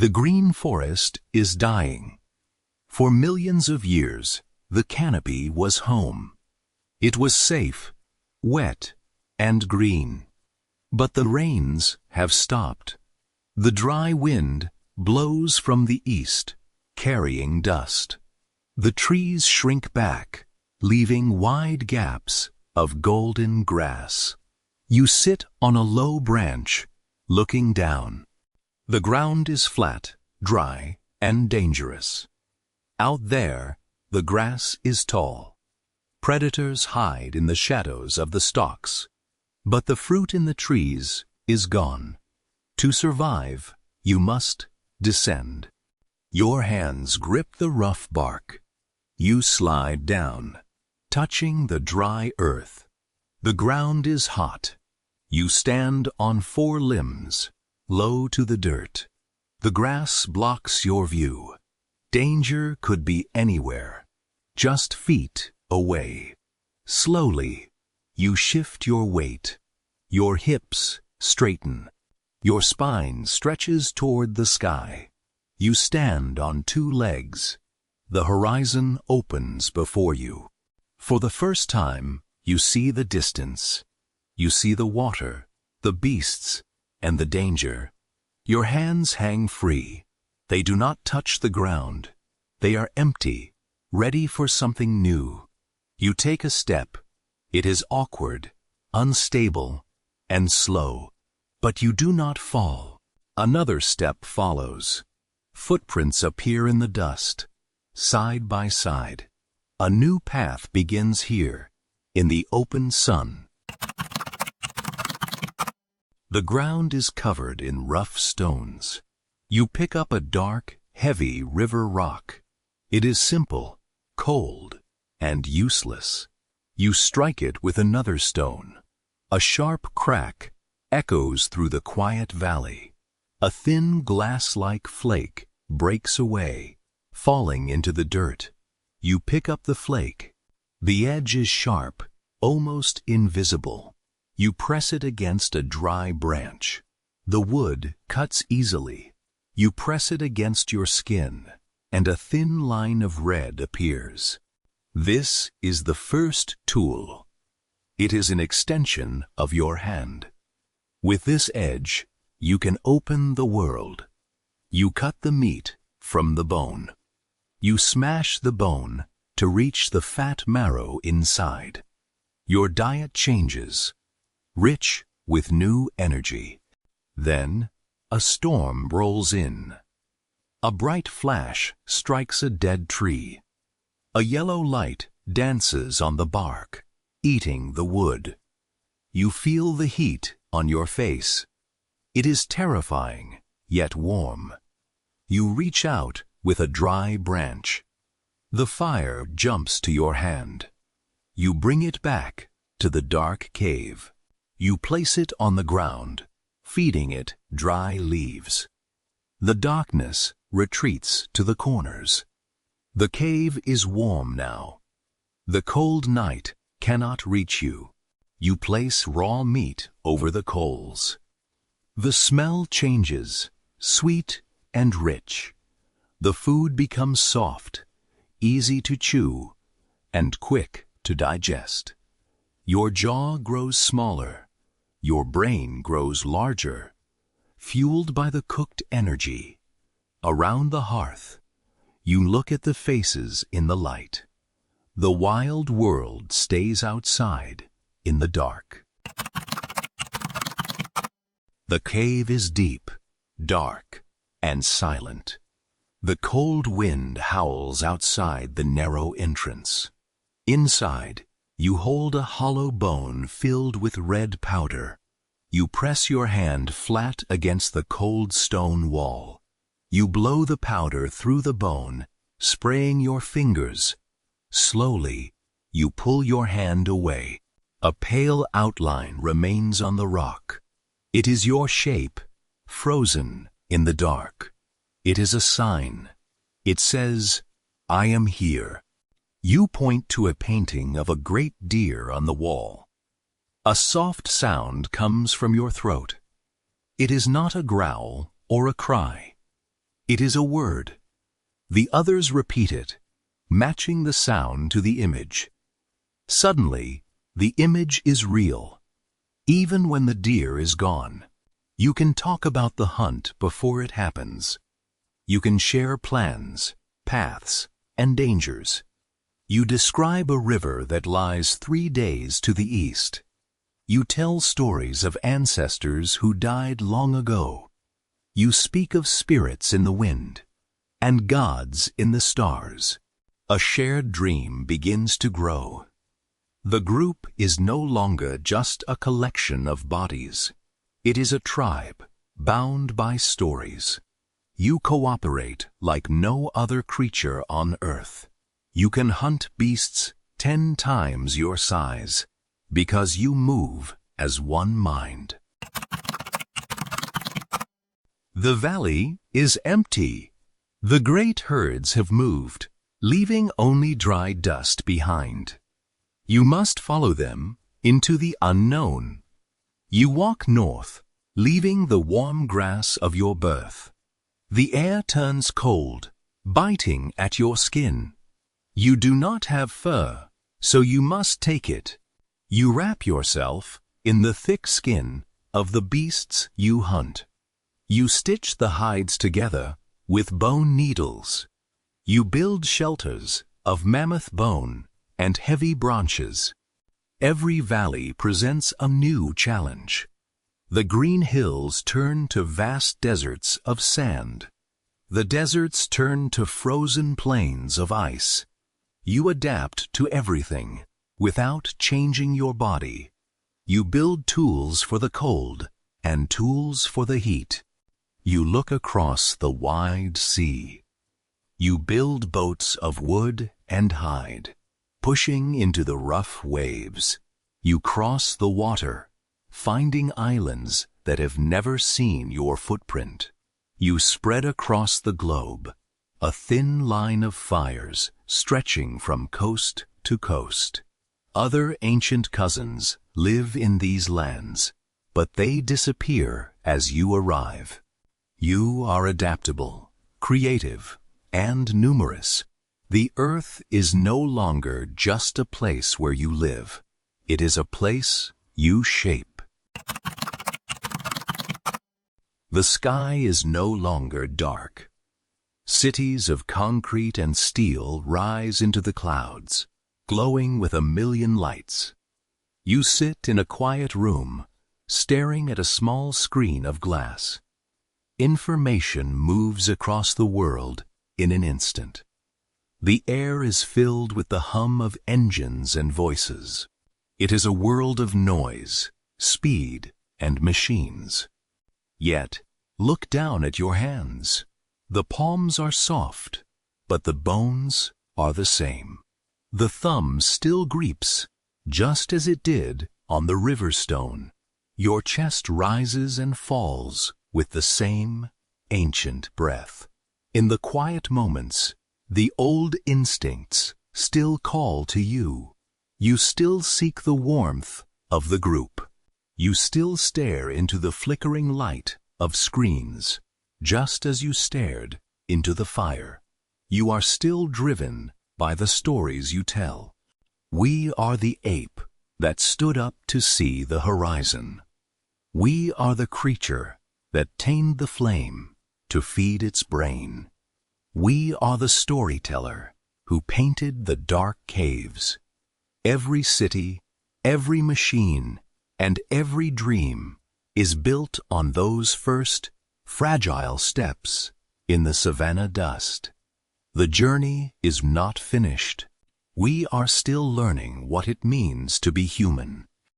The green forest is dying. For millions of years, the canopy was home. It was safe, wet, and green. But the rains have stopped. The dry wind blows from the east, carrying dust. The trees shrink back, leaving wide gaps of golden grass. You sit on a low branch, looking down. The ground is flat, dry, and dangerous. Out there, the grass is tall. Predators hide in the shadows of the stalks, but the fruit in the trees is gone. To survive, you must descend. Your hands grip the rough bark. You slide down, touching the dry earth. The ground is hot. You stand on 4 limbs, low to the dirt. The grass blocks your view. Danger could be anywhere, just feet away. Slowly, you shift your weight. Your hips straighten. Your spine stretches toward the sky. You stand on 2 legs. The horizon opens before you. For the first time, you see the distance. You see the water, the beasts, and the danger. Your hands hang free. They do not touch the ground. They are empty, ready for something new. You take a step. It is awkward, unstable, and slow. But you do not fall. Another step follows. Footprints appear in the dust, side by side. A new path begins here, in the open sun. The ground is covered in rough stones. You pick up a dark, heavy river rock. It is simple, cold, and useless. You strike it with another stone. A sharp crack echoes through the quiet valley. A thin glass-like flake breaks away, falling into the dirt. You pick up the flake. The edge is sharp, almost invisible. You press it against a dry branch. The wood cuts easily. You press it against your skin, and a thin line of red appears. This is the first tool. It is an extension of your hand. With this edge, you can open the world. You cut the meat from the bone. You smash the bone to reach the fat marrow inside. Your diet changes, rich with new energy. Then, a storm rolls in. A bright flash strikes a dead tree. A yellow light dances on the bark, eating the wood. You feel the heat on your face. It is terrifying, yet warm. You reach out with a dry branch. The fire jumps to your hand. You bring it back to the dark cave. You place it on the ground, feeding it dry leaves. The darkness retreats to the corners. The cave is warm now. The cold night cannot reach you. You place raw meat over the coals. The smell changes, sweet and rich. The food becomes soft, easy to chew, and quick to digest. Your jaw grows smaller. Your brain grows larger, fueled by the cooked energy. Around the hearth, you look at the faces in the light. The wild world stays outside in the dark. The cave is deep, dark, and silent. The cold wind howls outside the narrow entrance. Inside, you hold a hollow bone filled with red powder. You press your hand flat against the cold stone wall. You blow the powder through the bone, spraying your fingers. Slowly, you pull your hand away. A pale outline remains on the rock. It is your shape, frozen in the dark. It is a sign. It says, "I am here." You point to a painting of a great deer on the wall. A soft sound comes from your throat. It is not a growl or a cry. It is a word. The others repeat it, matching the sound to the image. Suddenly, the image is real. Even when the deer is gone, you can talk about the hunt before it happens. You can share plans, paths, and dangers. You describe a river that lies 3 days to the east. You tell stories of ancestors who died long ago. You speak of spirits in the wind and gods in the stars. A shared dream begins to grow. The group is no longer just a collection of bodies. It is a tribe, bound by stories. You cooperate like no other creature on Earth. You can hunt beasts 10 times your size, because you move as one mind. The valley is empty. The great herds have moved, leaving only dry dust behind. You must follow them into the unknown. You walk north, leaving the warm grass of your birth. The air turns cold, biting at your skin. You do not have fur, so you must take it. You wrap yourself in the thick skin of the beasts you hunt. You stitch the hides together with bone needles. You build shelters of mammoth bone and heavy branches. Every valley presents a new challenge. The green hills turn to vast deserts of sand. The deserts turn to frozen plains of ice. You adapt to everything without changing your body. You build tools for the cold and tools for the heat. You look across the wide sea. You build boats of wood and hide, pushing into the rough waves. You cross the water, finding islands that have never seen your footprint. You spread across the globe, a thin line of fires stretching from coast to coast. Other ancient cousins live in these lands, but they disappear as you arrive. You are adaptable, creative, and numerous. The earth is no longer just a place where you live. It is a place you shape. The sky is no longer dark. Cities of concrete and steel rise into the clouds, glowing with a million lights. You sit in a quiet room, staring at a small screen of glass. Information moves across the world in an instant. The air is filled with the hum of engines and voices. It is a world of noise, speed, and machines. Yet, look down at your hands. The palms are soft, but the bones are the same. The thumb still grieps, just as it did on the river stone. Your chest rises and falls with the same ancient breath. In the quiet moments, the old instincts still call to you. You still seek the warmth of the group. You still stare into the flickering light of screens, just as you stared into the fire. You are still driven by the stories you tell. We are the ape that stood up to see the horizon. We are the creature that tamed the flame to feed its brain. We are the storyteller who painted the dark caves. Every city, every machine, and every dream is built on those first, fragile steps in the savannah dust. The journey is not finished. We are still learning what it means to be human.